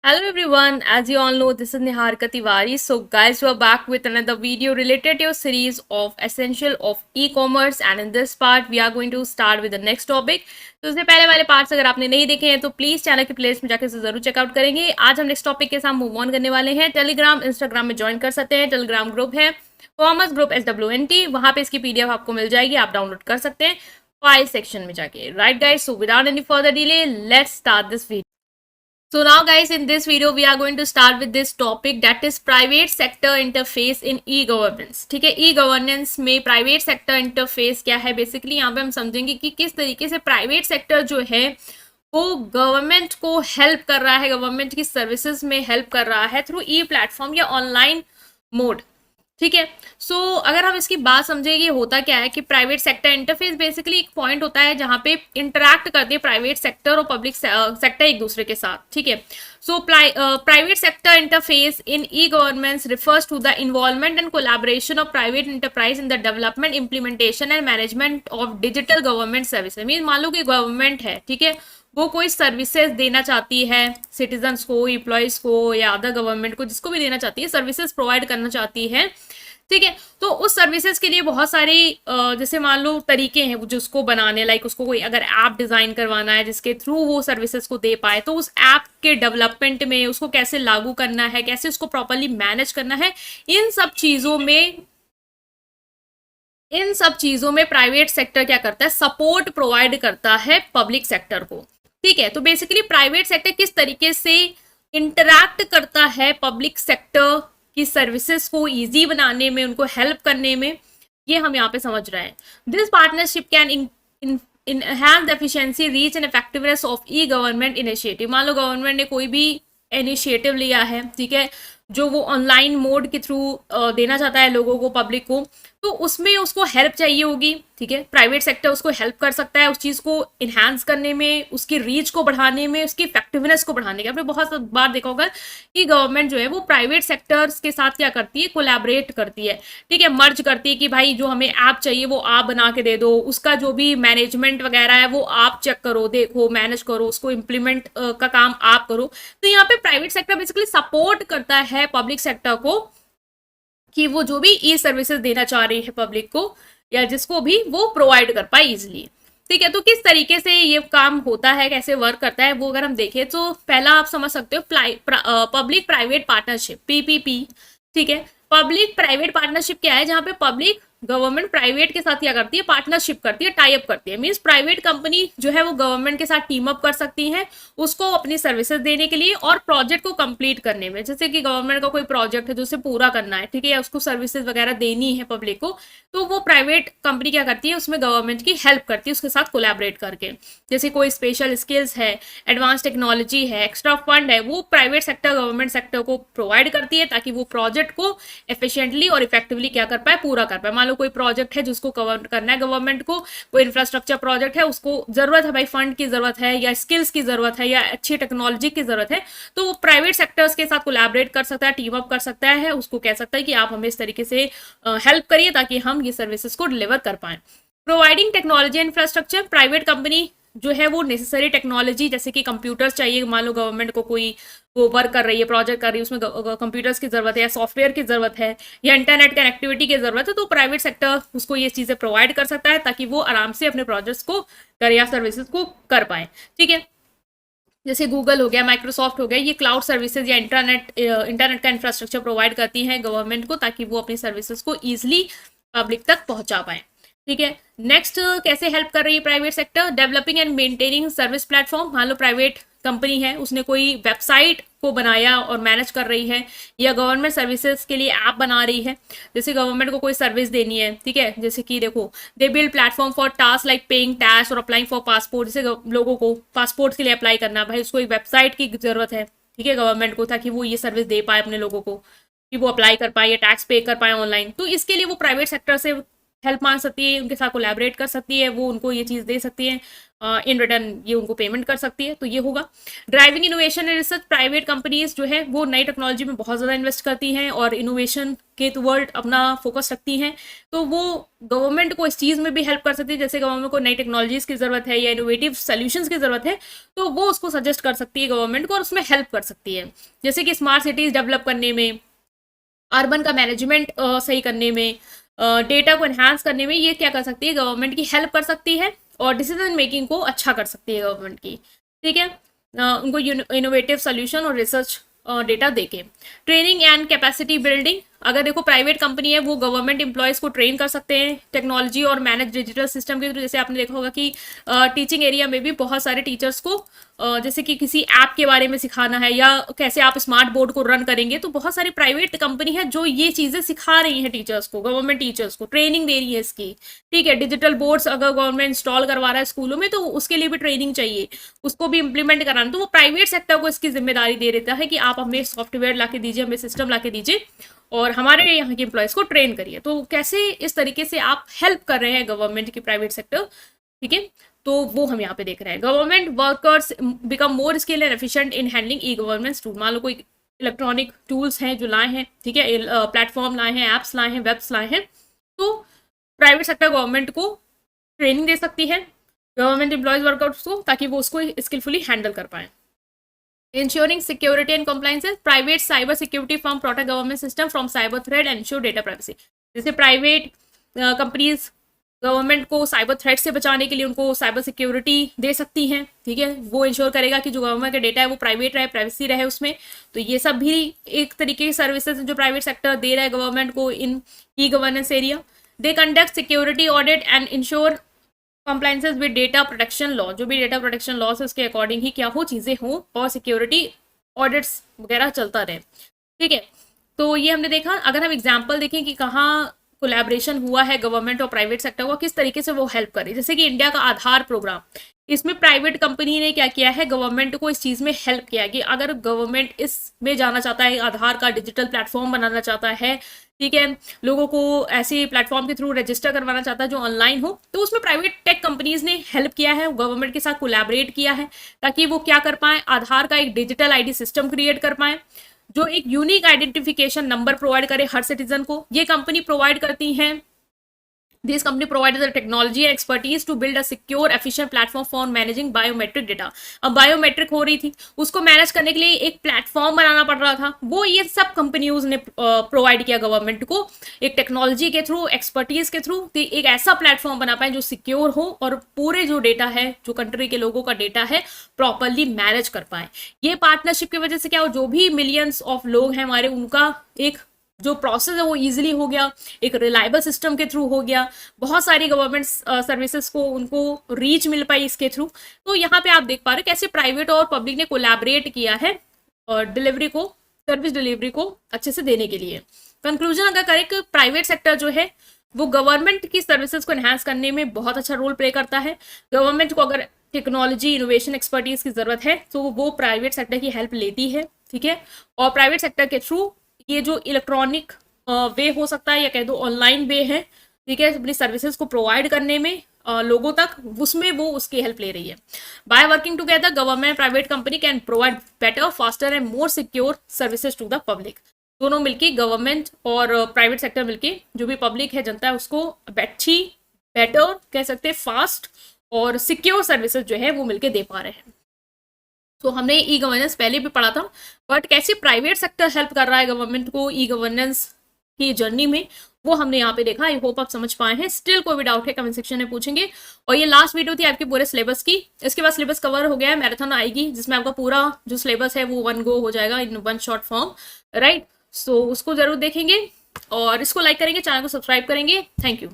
Hello everyone, as you all know, this is Niharika Tiwari. So guys, we are back with another video related to your series of essential of e-commerce, and in this part we are going to start with the next topic. तो उससे पहले वाले parts अगर आपने नहीं देखे हैं तो प्लीज चैनल की प्लेलिस्ट में जाकर से जरूर चेकआउट करेंगे। आज हम नेक्स्ट टॉपिक के साथ मूव ऑन करने वाले हैं। टेलीग्राम इंस्टाग्राम में ज्वाइन कर सकते हैं। टेलीग्राम ग्रुप है कॉमर्स ग्रुप SWNT, वहां पे इसकी PDF आपको मिल जाएगी, आप डाउनलोड कर सकते हैं फाइल सेक्शन में जाके। Right guys, so without any further delay let's start this video. So now guys, in this video we are going to start with this topic, that is private sector interface in e-governance। ठीक है, e-governance में private sector interface क्या है। Basically यहाँ पे हम समझेंगे कि किस तरीके से प्राइवेट सेक्टर जो है वो गवर्नमेंट को हेल्प कर रहा है, गवर्नमेंट की सर्विसेज में हेल्प कर रहा है थ्रू ई प्लेटफॉर्म या ऑनलाइन मोड। ठीक है, सो अगर हम इसकी बात समझे ये होता क्या है कि प्राइवेट सेक्टर इंटरफेस बेसिकली एक पॉइंट होता है जहां पे इंटरैक्ट करते हैं प्राइवेट सेक्टर और पब्लिक सेक्टर एक दूसरे के साथ। ठीक है, so private sector interface in e governance refers to the involvement and collaboration of private enterprise in the development, implementation and management of digital government services. Mean मान लो कि गवर्नमेंट है, ठीक है, वो कोई सर्विसेज देना चाहती है सिटीजन्स को, एम्प्लॉयज को या अदर गवर्नमेंट को, जिसको भी देना चाहती है, सर्विसेज प्रोवाइड करना चाहती है। ठीक है, तो उस सर्विसेज के लिए बहुत सारी जैसे मान लो तरीके हैं जिसको बनाने, लाइक उसको कोई अगर ऐप डिजाइन करवाना है जिसके थ्रू वो सर्विसेज को दे पाए, तो उस ऐप के डेवलपमेंट में उसको कैसे लागू करना है, कैसे उसको प्रॉपरली मैनेज करना है, इन सब चीजों में प्राइवेट सेक्टर क्या करता है, सपोर्ट प्रोवाइड करता है पब्लिक सेक्टर को। ठीक है, तो बेसिकली प्राइवेट सेक्टर किस तरीके से इंटरैक्ट करता है पब्लिक सेक्टर की सर्विसेज को इजी बनाने में, उनको हेल्प करने में, ये हम यहाँ पे समझ रहे हैं। This partnership can enhance the efficiency, reach and effectiveness of e-government initiative। मान लो गवर्नमेंट ने कोई भी इनिशिएटिव लिया है, ठीक है, जो वो ऑनलाइन मोड के थ्रू देना चाहता है लोगों को, पब्लिक को, तो उसमें उसको हेल्प चाहिए होगी। ठीक है, प्राइवेट सेक्टर उसको हेल्प कर सकता है उस चीज़ को इन्हांस करने में, उसकी रीच को बढ़ाने में, उसकी इफेक्टिवनेस को बढ़ाने के। आपने बहुत बार देखा होगा कि गवर्नमेंट जो है वो प्राइवेट सेक्टर्स के साथ क्या करती है, कोलैबोरेट करती है। ठीक है, मर्ज करती है कि भाई जो हमें ऐप चाहिए वो आप बना के दे दो, उसका जो भी मैनेजमेंट वगैरह है वो आप चेक करो, देखो, मैनेज करो, उसको इम्प्लीमेंट का काम आप करो। तो यहाँ पे प्राइवेट सेक्टर बेसिकली सपोर्ट करता है पब्लिक सेक्टर को कि वो जो भी ई सर्विसेज देना चाह रही है पब्लिक को या जिसको भी, वो प्रोवाइड कर पाए इजिली। ठीक है, तो किस तरीके से ये काम होता है, कैसे वर्क करता है, वो अगर हम देखें तो पहला आप समझ सकते हो पब्लिक प्राइवेट पार्टनरशिप, PPP। ठीक है, पब्लिक प्राइवेट पार्टनरशिप क्या है, जहां पे पब्लिक गवर्नमेंट प्राइवेट के साथ क्या करती है, पार्टनरशिप करती है, टाई अप करती है। मींस प्राइवेट कंपनी जो है वो गवर्नमेंट के साथ टीम अप कर सकती है उसको अपनी सर्विसेज देने के लिए और प्रोजेक्ट को कंप्लीट करने में। जैसे कि गवर्नमेंट का कोई प्रोजेक्ट है जो उसे पूरा करना है, ठीक है, या उसको सर्विसेज वगैरह देनी है पब्लिक को, तो वो प्राइवेट कंपनी क्या करती है, उसमें गवर्नमेंट की हेल्प करती है उसके साथ कोलैबोरेट करके। जैसे कोई स्पेशल स्किल्स है, एडवांस टेक्नोलॉजी है, एक्स्ट्रा फंड है, वो प्राइवेट सेक्टर गवर्नमेंट सेक्टर को प्रोवाइड करती है ताकि वो प्रोजेक्ट को एफिशिएंटली और इफेक्टिवली क्या कर पाए, पूरा कर पाए। मान लो कोई प्रोजेक्ट है जिसको कवर करना है गवर्नमेंट को, कोई इंफ्रास्ट्रक्चर प्रोजेक्ट है, उसको जरूरत है भाई, फंड की जरूरत है या स्किल्स की जरूरत है या अच्छी टेक्नोलॉजी की जरूरत है, तो वो प्राइवेट सेक्टर्स के साथ कोलैबोरेट कर सकता है, टीम अप कर सकता है, उसको कह सकता है कि आप हमें इस तरीके से हेल्प करिए ताकि हम ये सर्विसेज को डिलीवर कर पाए। Providing technology infrastructure, private company जो है वो नेसेसरी टेक्नोलॉजी, जैसे कि कंप्यूटर्स चाहिए, मान लो गवर्नमेंट को कोई वो वर्क कर रही है, प्रोजेक्ट कर रही है, उसमें कंप्यूटर्स की जरूरत है या सॉफ्टवेयर की जरूरत है या इंटरनेट कनेक्टिविटी की जरूरत है, तो प्राइवेट सेक्टर उसको ये चीजें प्रोवाइड कर सकता है ताकि वो आराम से अपने प्रोजेक्ट्स को करे या सर्विसेज को कर पाए। ठीक है, जैसे गूगल हो गया, माइक्रोसॉफ्ट हो गया, ये क्लाउड सर्विसेज या इंटरनेट का इंफ्रास्ट्रक्चर प्रोवाइड करती हैं गवर्नमेंट को ताकि वो अपनी सर्विसेज को ईजिली पब्लिक तक पहुंचा पाए। ठीक है, नेक्स्ट कैसे हेल्प कर रही है private sector, developing and maintaining service platform. मान लो प्राइवेट कंपनी है, उसने कोई वेबसाइट को बनाया और मैनेज कर रही है या गवर्नमेंट सर्विसेज के लिए ऐप बना रही है, जैसे गवर्नमेंट को कोई सर्विस देनी है। ठीक है, जैसे कि देखो, they build platform for task like paying tax और अप्लाइंग फॉर पासपोर्ट। जैसे लोगों को पासपोर्ट के लिए अप्लाई करना, भाई उसको एक वेबसाइट की जरूरत है, ठीक है, गवर्नमेंट को, ताकि वो ये सर्विस दे पाए अपने लोगों को कि वो अप्लाई कर पाए या टैक्स पे कर पाए ऑनलाइन। तो इसके लिए वो प्राइवेट सेक्टर से हेल्प मांग सकती है, उनके साथ कोलैबोरेट कर सकती है, वो उनको ये चीज़ दे सकती है। इन रिटर्न ये उनको पेमेंट कर सकती है, तो ये होगा। Driving innovation and research, private companies जो है वो नई टेक्नोलॉजी में बहुत ज़्यादा इन्वेस्ट करती हैं और इनोवेशन के टुवर्ड अपना फोकस रखती हैं, तो वो गवर्नमेंट को इस चीज़ में भी हेल्प कर सकती है। जैसे गवर्नमेंट को नई टेक्नोलॉजीज़ की ज़रूरत है या इनोवेटिव सोल्यूशंस की ज़रूरत है, तो वो उसको सजेस्ट कर सकती है गवर्नमेंट को और उसमें हेल्प कर सकती है। जैसे कि स्मार्ट सिटीज़ डेवलप करने में, अर्बन का मैनेजमेंट सही करने में, डेटा को एनहांस करने में ये क्या कर सकती है, गवर्नमेंट की हेल्प कर सकती है और डिसीजन मेकिंग को अच्छा कर सकती है गवर्नमेंट की। ठीक है, उनको इनोवेटिव सोल्यूशन और रिसर्च डेटा देके। ट्रेनिंग एंड कैपेसिटी बिल्डिंग, अगर देखो प्राइवेट कंपनी है वो गवर्नमेंट एम्प्लॉयज़ को ट्रेन कर सकते हैं टेक्नोलॉजी और मैनेज डिजिटल सिस्टम के थ्रू। जैसे आपने देखा होगा कि टीचिंग एरिया में भी बहुत सारे टीचर्स को जैसे कि किसी ऐप के बारे में सिखाना है या कैसे आप स्मार्ट बोर्ड को रन करेंगे, तो बहुत सारी प्राइवेट कंपनी है जो ये चीज़ें सिखा रही हैं टीचर्स को, गवर्नमेंट टीचर्स को ट्रेनिंग दे रही है इसकी। ठीक है, डिजिटल बोर्ड्स अगर गवर्नमेंट इंस्टॉल करवा रहा है स्कूलों में तो उसके लिए भी ट्रेनिंग चाहिए, उसको भी इंप्लीमेंट कराना, तो वो प्राइवेट सेक्टर को इसकी जिम्मेदारी दे देता है कि आप हमें सॉफ्टवेयर ला के दीजिए, हमें सिस्टम ला के दीजिए और हमारे यहाँ के एम्प्लॉयज़ को ट्रेन करिए। तो कैसे इस तरीके से आप हेल्प कर रहे हैं गवर्नमेंट की प्राइवेट सेक्टर। ठीक है, तो वो हम यहाँ पे देख रहे हैं। Government workers become more skill and efficient in handling e governance tool. मान लो कोई इलेक्ट्रॉनिक टूल्स हैं जो लाए हैं, ठीक है, प्लेटफॉर्म लाए हैं, ऐप्स लाए हैं, वेब्स लाए हैं, तो प्राइवेट सेक्टर गवर्नमेंट को ट्रेनिंग दे सकती है गवर्नमेंट एम्प्लॉयज़ वर्कर्स को, ताकि वो उसको स्किलफुली हैंडल कर पाएँ। Ensuring security and compliances, private cyber security firm protect government system from cyber threat and ensure data privacy। जैसे प्राइवेट कंपनीज गवर्नमेंट को साइबर थ्रेट से बचाने के लिए उनको साइबर सिक्योरिटी दे सकती हैं। ठीक है, वो इंश्योर करेगा कि जो गवर्नमेंट का डेटा है वो प्राइवेट रहे, प्राइवेसी रहे उसमें। तो ये सब भी एक तरीके की सर्विसेज जो प्राइवेट सेक्टर दे रहा है गवर्नमेंट को in e governance area. They conduct security audit and ensure compliances with data protection law, जो भी डेटा प्रोटेक्शन लॉ है उसके अकॉर्डिंग ही क्या हो चीज़ें हों और सिक्योरिटी ऑडिट्स वगैरह चलता रहे। ठीक है, तो ये हमने देखा। अगर हम एग्जांपल देखें कि कहाँ कोलैबोरेशन हुआ है गवर्नमेंट और प्राइवेट सेक्टर को, किस तरीके से वो हेल्प करे, जैसे कि इंडिया का आधार प्रोग्राम, इसमें प्राइवेट कंपनी ने क्या किया है, गवर्नमेंट को इस चीज़ में हेल्प किया है कि अगर गवर्नमेंट इसमें जाना चाहता है, आधार का डिजिटल प्लेटफॉर्म बनाना चाहता है, ठीक है, लोगों को ऐसे प्लेटफॉर्म के थ्रू रजिस्टर करवाना चाहता है जो ऑनलाइन हो, तो उसमें प्राइवेट टेक कंपनीज ने हेल्प किया है, गवर्नमेंट के साथ कोलैबोरेट किया है ताकि वो क्या कर पाए, आधार का एक डिजिटल आईडी सिस्टम क्रिएट कर पाए जो एक यूनिक आइडेंटिफिकेशन नंबर प्रोवाइड करे हर सिटीजन को। ये कंपनी प्रोवाइड करती हैं। This company provided the technology and expertise to build a secure, efficient platform for managing biometric data। अब बायोमेट्रिक हो रही थी, उसको मैनेज करने के लिए एक प्लेटफॉर्म बनाना पड़ रहा था, वो ये सब कंपनीज ने प्रोवाइड किया गवर्नमेंट को एक टेक्नोलॉजी के थ्रू, एक्सपर्टीज के थ्रू, एक ऐसा प्लेटफॉर्म बना पाए जो सिक्योर हो और पूरे जो डेटा है, जो कंट्री के लोगों का डेटा है, प्रॉपरली मैनेज कर पाए। ये पार्टनरशिप की वजह से क्या हो, जो भी मिलियंस ऑफ लोग हैं हमारे, उनका एक जो प्रोसेस है वो इजीली हो गया, एक रिलायबल सिस्टम के थ्रू हो गया, बहुत सारी गवर्नमेंट सर्विसेज को उनको रीच मिल पाई इसके थ्रू। तो यहाँ पे आप देख पा रहे कैसे प्राइवेट और पब्लिक ने कोलैबोरेट किया है और डिलीवरी को, सर्विस डिलीवरी को अच्छे से देने के लिए। कंक्लूजन अगर करें कि प्राइवेट सेक्टर जो है वो गवर्नमेंट की सर्विसेज को एनहांस करने में बहुत अच्छा रोल प्ले करता है। गवर्नमेंट को अगर टेक्नोलॉजी, इनोवेशन, एक्सपर्टीज की जरूरत है तो वो प्राइवेट सेक्टर की हेल्प लेती है। ठीक है, और प्राइवेट सेक्टर के थ्रू ये जो इलेक्ट्रॉनिक वे हो सकता है या कह दो ऑनलाइन वे है, ठीक है, अपनी सर्विसेज को प्रोवाइड करने में लोगों तक, उसमें वो उसकी हेल्प ले रही है। By working together government private company can provide better, faster and more secure services to the public. दोनों मिलके, गवर्नमेंट और प्राइवेट सेक्टर मिलके, जो भी पब्लिक है, जनता है, उसको अच्छी, बेटर कह सकते हैं, फास्ट और सिक्योर सर्विसेज जो है वो मिलके दे पा रहे हैं। तो हमने ई गवर्नेंस पहले भी पढ़ा था, बट कैसे प्राइवेट सेक्टर हेल्प कर रहा है गवर्नमेंट को ई गवर्नेंस की जर्नी में, वो हमने यहाँ पे देखा। आई होप आप समझ पाए हैं। स्टिल कोई भी डाउट है कमेंट सेक्शन में पूछेंगे। और ये लास्ट वीडियो थी आपके पूरे सिलेबस की। इसके बाद सिलेबस कवर हो गया है, मैराथन आएगी जिसमें आपका पूरा जो सिलेबस है वो वन गो हो जाएगा in one short form, right. So उसको जरूर देखेंगे और इसको लाइक करेंगे, चैनल को सब्सक्राइब करेंगे। Thank you.